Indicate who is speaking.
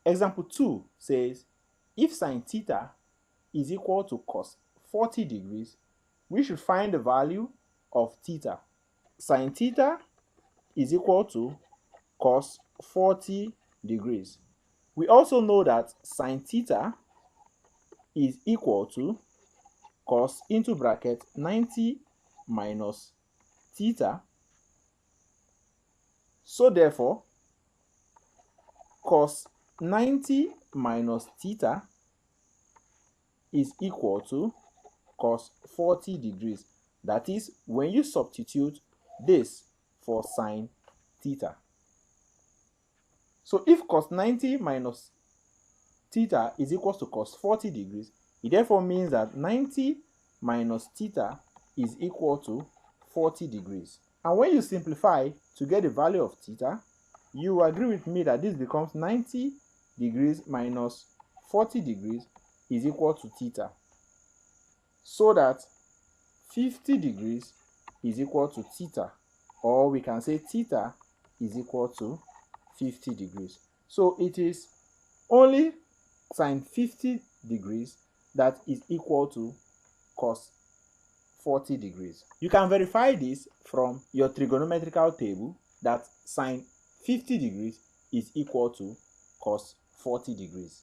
Speaker 1: Example 2 says, if sine theta is equal to cos 40 degrees, we should find the value of theta. Sine theta is equal to cos 40 degrees. We also know that sine theta is equal to cos into bracket 90 minus theta. So therefore, cos 90 minus theta is equal to cos 40 degrees. That is, when you substitute this for sine theta. So if cos 90 minus theta is equal to cos 40 degrees, it therefore means that 90 minus theta is equal to 40 degrees. And when you simplify to get the value of theta, you agree with me that this becomes 90 degrees minus 40 degrees is equal to theta. So that 50 degrees is equal to theta, or we can say theta is equal to 50 degrees. So it is only sine 50 degrees that is equal to cos 40 degrees. You can verify this from your trigonometrical table that sine 50 degrees is equal to cos 40 degrees.